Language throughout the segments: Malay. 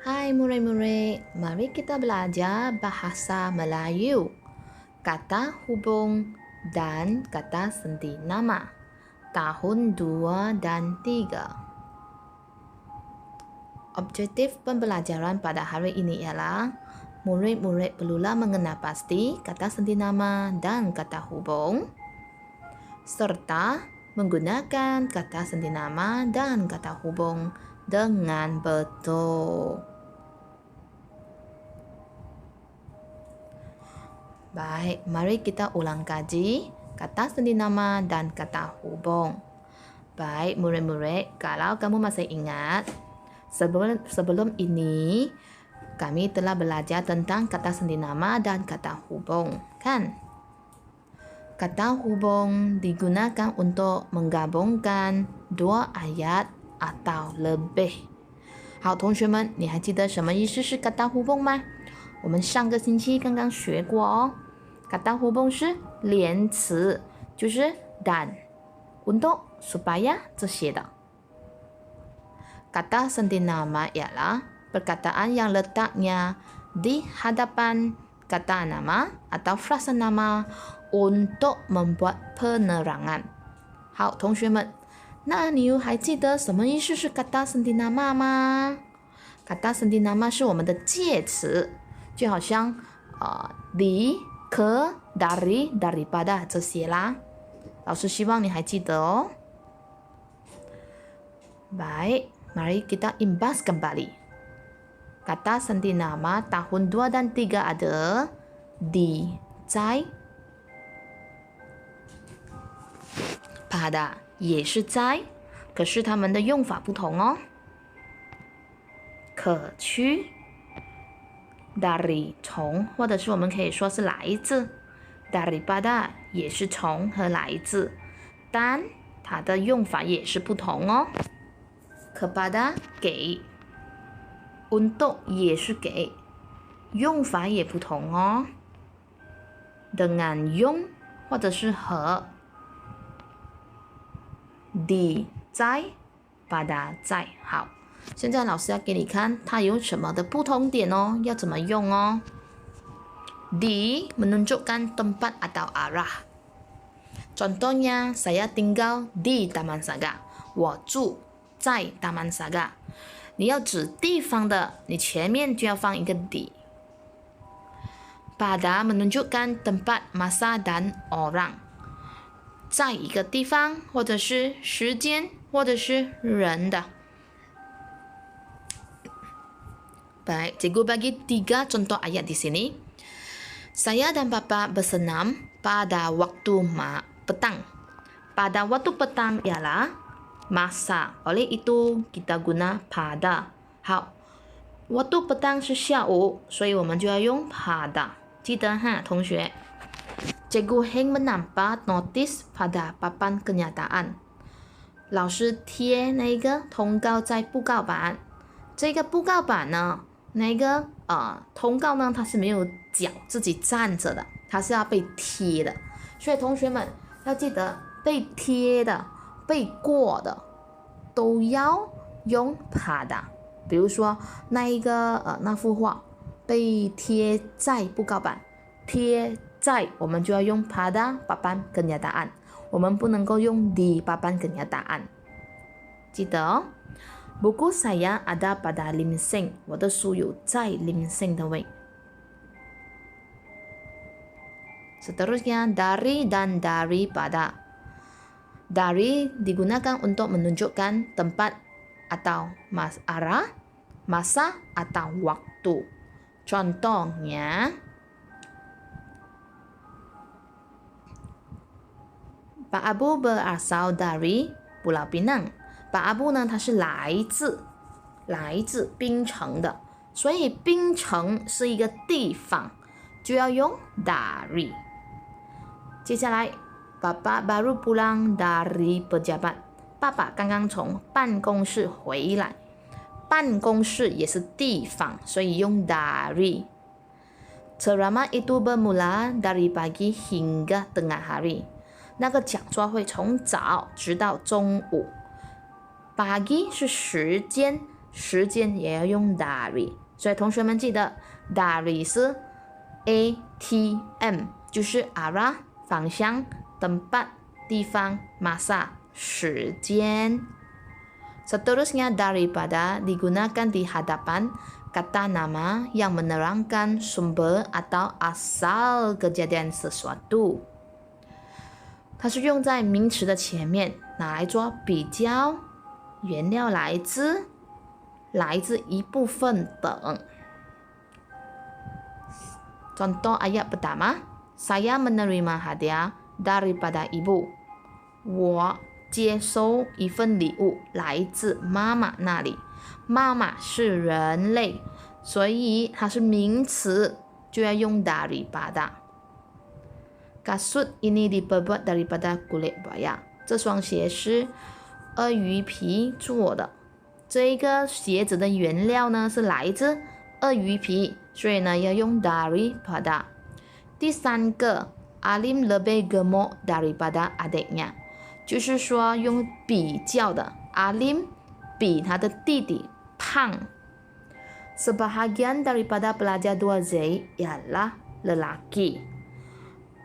Hai murid-murid, mari kita belajar bahasa Melayu. Kata hubung dan kata senti nama. Tahun 2 dan 3. Objektif pembelajaran pada hari ini ialah murid-murid perlulah mengenal pasti kata senti nama dan kata hubung, serta menggunakan kata senti nama dan kata hubung dengan betul. Baik, mari kita ulang kaji kata senti nama dan kata hubung. Baik, murid-murid, kalau kamu masih ingat, sebelum ini kami telah belajar tentang kata senti nama dan kata hubung, kan? Kata hubung digunakan untuk menggabungkan dua ayat atau lebih. 好，同学们，你还记得什么意思是kata hubung 吗？我们上个星期刚刚学过哦。Kata hubung 是连词，就是 dan, untuk, supaya 这些的。Kata senti nama ialah perkataan yang letaknya di hadapan kata nama atau frasa nama untuk membuat penerangan. 好，同学们，那你又还记得什么意思是 kata senti nama 吗？ Kata senti nama 是我们的介词，就好像di ke, dari, daripada 这些啦。老师希望你还记得哦。Baik, mari kita imbas kembali. Kata senti nama tahun 2 dan 3 ada di, 在, pada 也是在，可是它们的用法不同哦。可去，dari 从，或者是我们可以说是来自 daripada 也是从和来自，但它的用法也是不同哦。kepada 给 untuk 也是给，用法也不同哦。dengan 用或者是和 di 在 pada 在。好，现在老师要给你看它有什么的不同点哦，要怎么用哦。Di menunjukkan tempat atau arah. Contohnya, saya tinggal di Taman Saga. 我住在大曼萨嘎。你要指地方的，你前面就要放一个 di。Pada menunjukkan tempat, masa dan orang. 在一个地方，或者是时间，或者是人的。Baik, cikgu bagi 3 contoh ayat di sini. Saya dan Papa bersenam pada waktu petang. Pada waktu petang ialah masa. Oleh itu kita guna pada. 好， waktu petang 是下午，所以我们就要用 pada。记得哈，同学。Cikgu Heng menampak notis pada papan kenyataan. 老师贴那个通告在布告板。这个布告板呢，那个通告呢，它是没有脚自己站着的，它是要被贴的。所以同学们要记得，被贴的、被过的都要用 pada。比如说那幅画被贴在布告板，贴在我们就要用 pada papan kenyataan， 我们不能够用 di papan kenyataan。记得哦。Buku saya ada pada Lim Seng， 我的书有在 Lim Seng 的位。Seterusnya dari dan daripada. Dari digunakan untuk menunjukkan tempat atau arah, masa atau waktu. Contohnya, Pak Abu berasal dari Pulau Pinang。Pak Abu 呢，它是来自槟城的，所以槟城是一个地方，就要用 dari。接下来 Bapak baru pulang dari pejabat。爸爸刚刚从办公室回来，办公室也是地方，所以用 dari。Ceramah itu bermula dari pagi hingga tengah hari。那个讲座会从早直到中午。Pagi 是时间时间也要用 dari。所以同学们记得 dari 是 ATM， 就是 arah 方向、tempat 地方、masa 时间。Seterusnya daripada digunakan di hadapan kata nama yang menerangkan sumber atau asal kejadian sesuatu。它是用在名词的前面，拿来做比较、原料来自一部分等。Contoh ayat pertama, saya menerima hadiah daripada ibu。我接收一份礼物，来自妈妈那里。妈妈是人类，所以它是名词，就要用 daripada。Kasut ini diperbuat daripada kulit buaya。这双鞋是鳄鱼皮做的。这个鞋子的原料呢是来自鳄鱼皮，所以呢要用 daripada。第三个 Alim lebih gemuk daripada adiknya， 就是说用比较的 Alim 比他的弟弟胖。Sebahagian daripada pelajar 2Z ialah lelaki，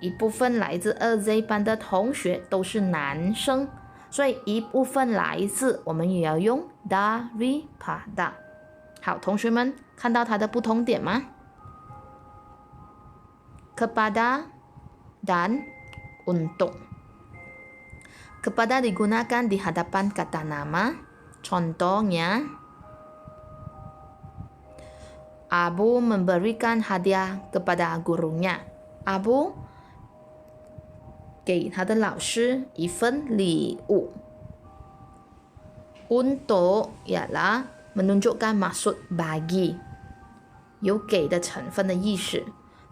一部分来自2Z 班的同学都是男生，所以一部分来自我们也要用 daripada。 好，同学们看到它的不同点吗？ Kepada dan untuk。 Kepada digunakan di hadapan kata nama. Contohnya, Abu memberikan hadiah kepada gurunya。 Abu 给他的老师一份礼物。 Untuk ialah menunjukkan maksud bagi， 有给的成分的意思。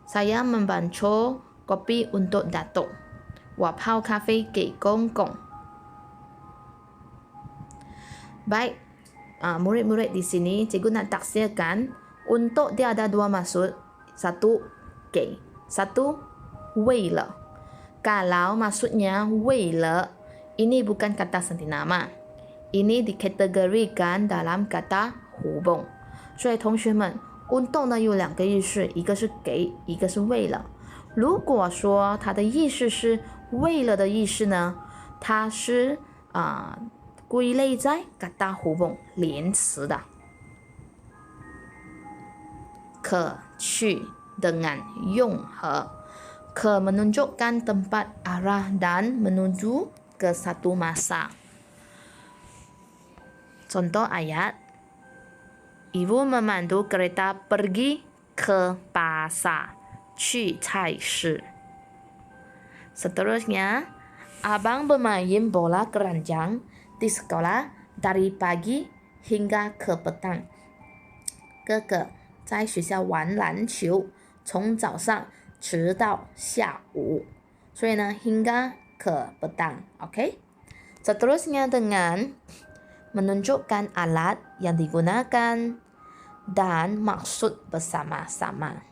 Saya membantu kopi untuk Datuk， 我泡咖啡给公公。 Baik, murid-murid di sini cikgu nak taksirkan. Untuk dia ada dua maksud. Satu, 给. Satu, 为了。 Kalau maksudnya 为了， ini bukan kata senti nama. Ini dikategorikan dalam kata hubung。 所以同学们 untuk 呢有两个意思，一个是给，一个是为了。如果说它的意思是为了的意思呢，它是归类在 kata hubung 连词的。可去 dengan 用和，可 menunjukkan tempat arah dan menuju ke satu masa。 Contoh ayat, Ibu memandu kereta pergi ke pasar， 去菜市。 Seterusnya, Abang bermain bola keranjang di sekolah dari pagi hingga ke petang。 哥哥在学校玩篮球，从早上直到下午。所以呢 hingga ke petang。OK。 Seterusnya dengan menunjukkan alat yang digunakan dan maksud bersama-sama.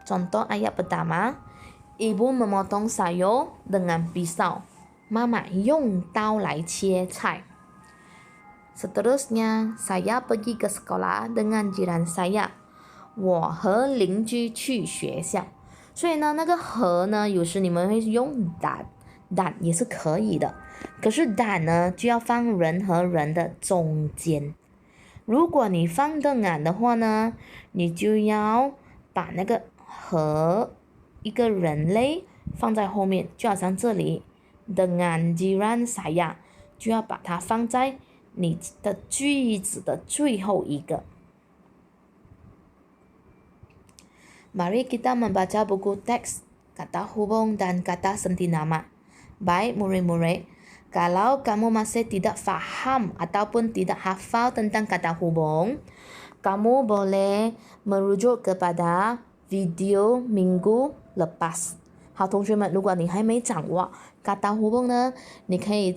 Contoh ayat pertama, Ibu memotong sayur dengan pisau. Mama 用刀来切菜。 Seterusnya, saya pergi ke sekolah dengan jiran saya。 我和邻居去学校。 所以呢，那个和呢，有时你们会用 dan 也是可以的。可是 dan 呢，就要放人和人的中间。如果你放dengan的话呢，你就要把那个和一个人类放在后面，就好像这里 dengan jiran saya， 就要把它放在你的句子的最后一个。 Mari kita membaca buku teks kata hubung dan kata senti nama. Baik murid-murid, kalau kamu masih tidak faham ataupun tidak hafal tentang kata hubung, kamu boleh merujuk kepada video minggu lepas。 好，同学们，如果你还没掌握kata hubung呢，你可以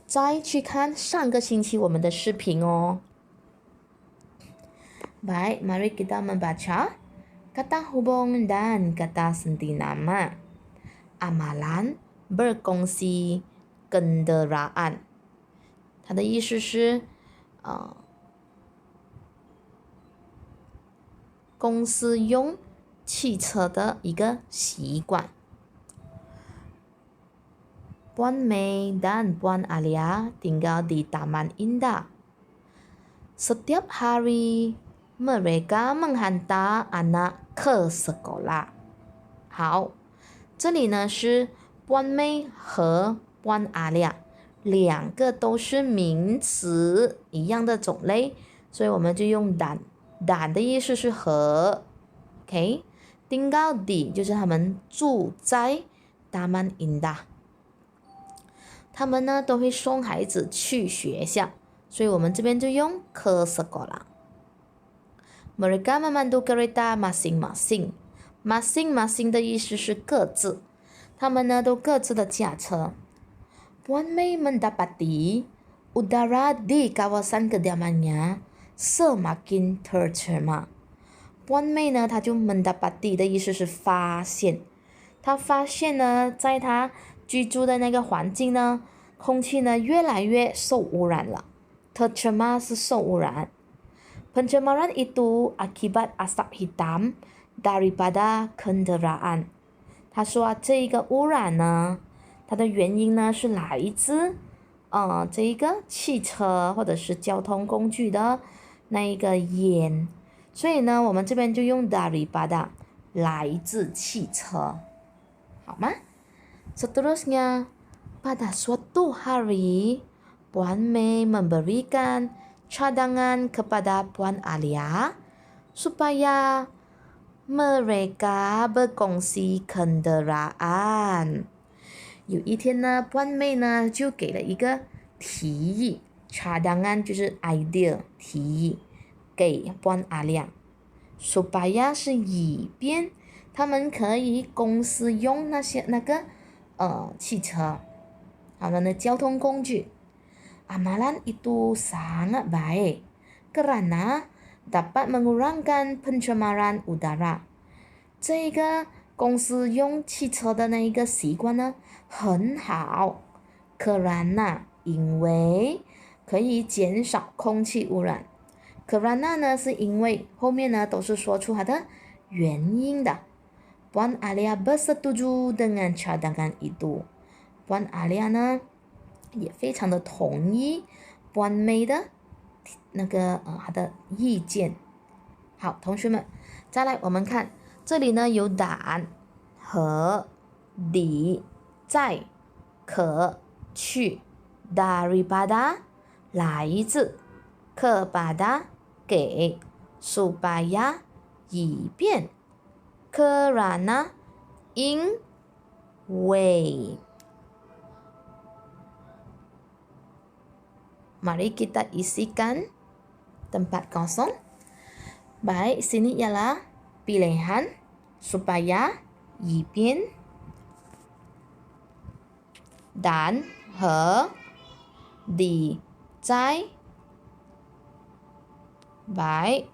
再去看上个星期我们的视频哦。Baik, mari kita membaca kata hubung dan kata senti nama. Amalan berkongsi kendaraan. 它的意思是公司用汽车的一个习惯。Puan Mei dan Puan Alia tinggal di Taman Indah. Setiap hari mereka menghantar anak ke sekolah. 好，这里呢是 Puan Mei 和 Puan Alia 两个都是名词一样的种类，所以我们就用 dan 的意思是和 ，OK， tinggal di 就是他们住在 Taman Indah。他们呢都会送孩子去学校，所以我们这边就用 ke sekolah。Mereka memandu kereta masing-masing。masing-masing 的意思是各自，他们呢都各自的驾车。Puan Mei mendapati udara di kawasan kediamannya semakin tercemar。Puan Mei 呢，他就 mendapati 的意思是发现，他发现呢，在他居住的那个环境呢，空气呢越来越受污染了。tercemar 是受污染。Pencemaran itu akibat asap hitam daripada kendaraan。他说这个污染呢，它的原因呢是来自这一个汽车或者是交通工具的那一个烟。所以呢，我们这边就用 daripada 来自汽车，好吗？Seterusnya, pada suatu hari, Puan Mei memberikan cadangan kepada Puan Alia supaya mereka berkongsi kendaraan。有一天呢，Puan Mei 呢就给了一个提议 ，cadangan 就是 idea 提议，给 Puan Alia。supaya 是以便他们可以公司用那个汽车，好的呢，交通工具。Amalan itu sangat baik karena dapat mengurangkan pencemaran udara。这个公司用汽车的那一个习惯呢，很好。karena 因为可以减少空气污染。karena 呢是因为后面呢都是说出它的原因的。Puan Alia bersetuju dengan cadangan itu。Puan Alia 呢也非常的同意 Puan Mei 的那个他的意见。好，同学们，再来我们看这里呢有 dan 和 di 在可去 daripada 来自 kepada 给 supaya 以便 karena 因为。Mari kita isikan tempat kosong. Baik, sini ialah pilihan supaya 以便 dan 和 di 在。Baik,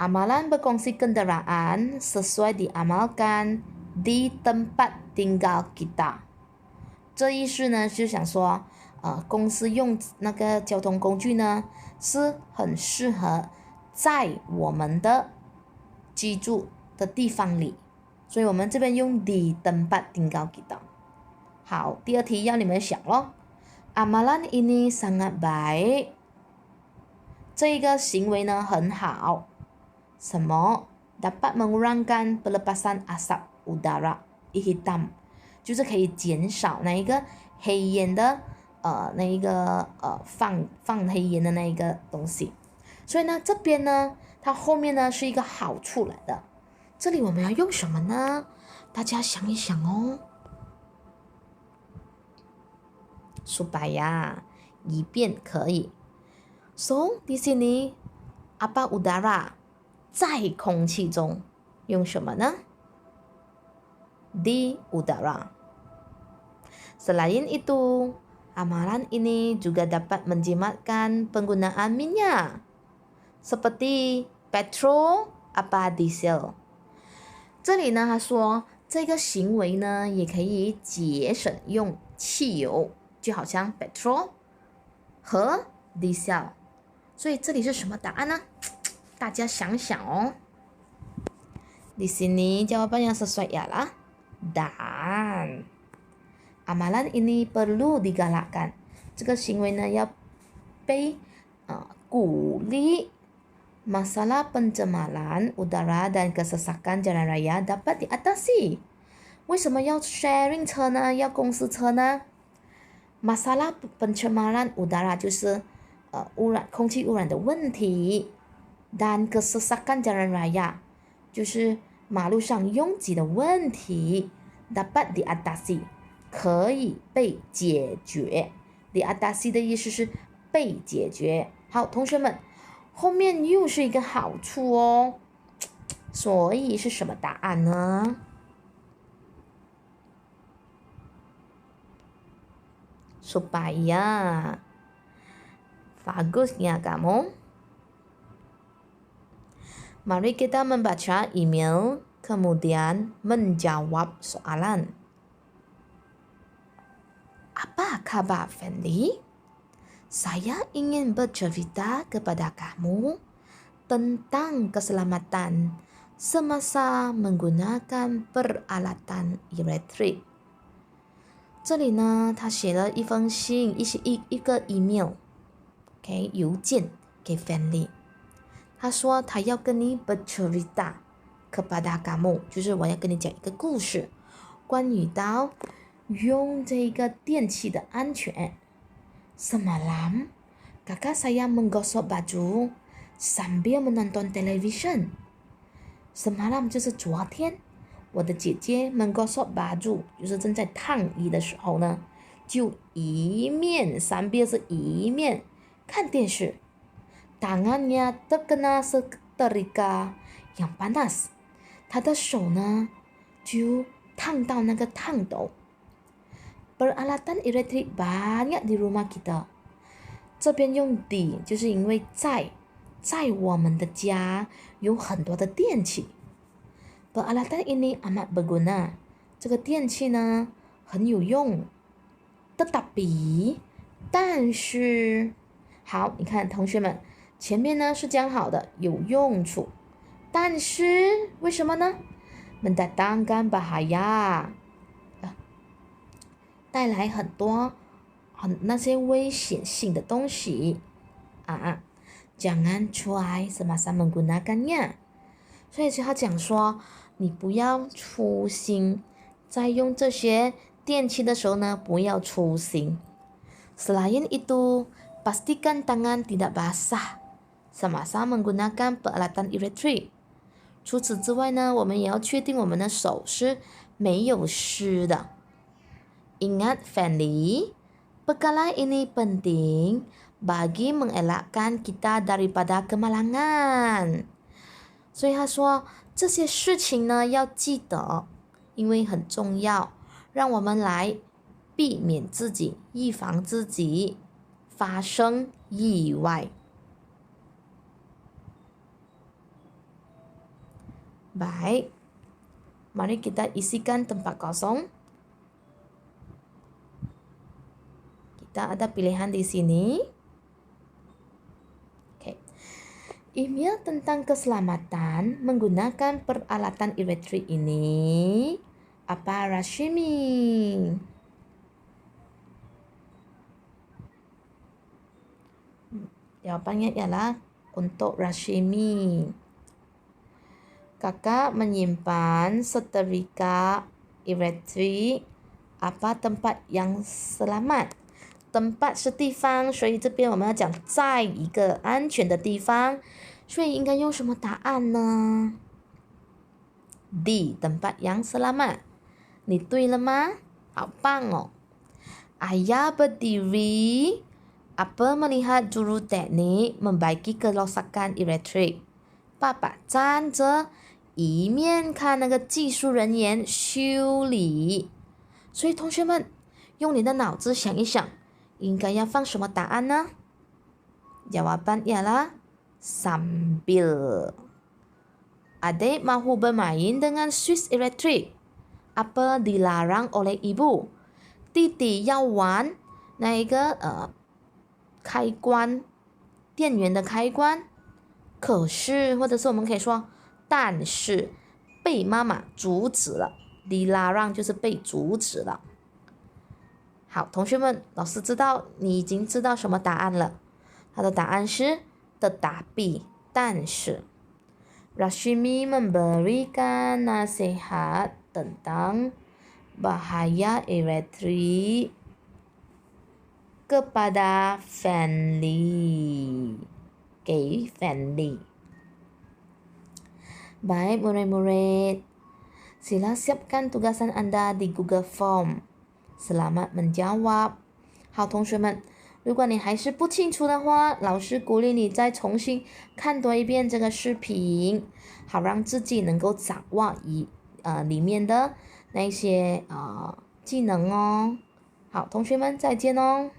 amalan berkongsi kendaraan sesuai diamalkan di tempat tinggal kita。这意思呢就想说公司用那个交通工具呢是很适合在我们的居住的地方里，所以我们这边用 di tempat tinggal kita。好，第二题要你们想咯。Amalan ini sangat baik。这一个行为呢很好。什么 dapat mengurangkan pelepasan asap udara hitam， 就是可以减少那一个黑烟的那一个放黑烟的那一个东西。所以呢这边呢它后面呢是一个好处来的。这里我们要用什么呢？大家想一想哦。supaya 以便可以。So di sini apa udara 在空气中用什么呢？ di udara。 Selain itu, amalan ini juga dapat menjimatkan penggunaan minyak seperti petrol apa diesel。 这里呢他说这个行为呢也可以节省用汽油，就好像 petrol 和 diesel。所以这里是什么答案呢？大家想想哦。Di sini jawaban yang sesuai ialah dan. Amalan ini perlu digalakkan. 这个行为呢要被鼓励. Masalah pencemaran udara dan kesesakan jalan raya dapat diatasi. 为什么要 sharing 车呢？要公司车呢？ Masalah pencemaran udara 就是空气污染的问题。Dan kesesakan jalan raya 就是马路上拥挤的问题。Dapat diatasi 可以被解决。diatasi 的意思是被解决。好，同学们，后面又是一个好处哦。所以是什么答案呢？Supaya bagusnya kamu. Mari kita membaca email, kemudian menjawab soalan. Apa kabar, Fendi? Saya ingin bercerita kepada kamu tentang keselamatan semasa menggunakan peralatan elektrik. 这里呢，他写了一封信，一个 email， OK， 邮件给 Fendi。他说他要跟你 bercerita kepada kamu， 就是我要跟你讲一个故事，关于到用这个电器的安全。Semalam, kakak saya menggosok baju sambil menonton television. Semalam 就是昨天，我的姐姐 menggosok baju 就是正在烫衣的时候呢，就一面 sambil 是一面看电视。Tangannya terkena setrika yang panas， 他的手呢就烫到那个烫斗。Peralatan elektrik banyak di rumah kita， 这边用di 就是因为在我们的家有很多的电器。Peralatan ini amat berguna， 这个电器呢很有用。Tetapi， 但是，好，你看同学们。前面呢是讲好的有用处，但是为什么呢？ mendatangkan bahaya， 带来很多那些危险性的东西啊。Jangan cuai semasa menggunakannya， 所以他讲说你不要粗心，在用这些电器的时候呢不要粗心。Selain itu pastikan tangan tidak basah semasa menggunakan peralatan elektrik。 除此之外呢，我们也要确定我们的手是没有湿的。Ingat Fendi, perkara ini penting bagi mengelakkan kita daripada kemalangan。 所以他说这些事情呢要记得，因为很重要，让我们来避免自己，预防自己发生意外。Baik, mari kita isikan tempat kosong. Kita ada pilihan di sini. Oke. Email tentang keselamatan menggunakan peralatan elektrik ini apa, Rashimi? Jawabannya ialah untuk Rashimi. Kakak menyimpan setrika elektrik apa tempat yang selamat。 tempat 是地方，所以这边我们要讲在一个安全的地方，所以应该用什么答案呢？ di tempat yang selamat。 你对了吗？好棒哦。 Ayah berdiri apa melihat juru teknik membaiki kerusakan elektrik。 爸爸站着一面看那个技术人员修理。所以同学们用你的脑子想一想，应该要放什么答案呢？ Jawaban ialah sambil. Adik mahu bermain dengan Swiss elektrik apa dilarang oleh ibu。 弟弟要玩那一个开关，电源的开关。可是，或者是我们可以说，但是被妈妈阻止了。哩啦让就是被阻止了。好，同学们，老师知道你已经知道什么答案了？它的答案是 tetapi， 但是。Rashmi memberikan nasihat tentang bahaya elektrik kepada Fanny.给 Fanny. Baik murid-murid, sila siapkan tugasan Anda di Google Form. Selamat menjawab. 好，同学们，如果你还是不清楚的话，老师鼓励你再重新看多一遍这个视频，好让自己能够掌握里面的那些技能哦。好，同学们再见哦。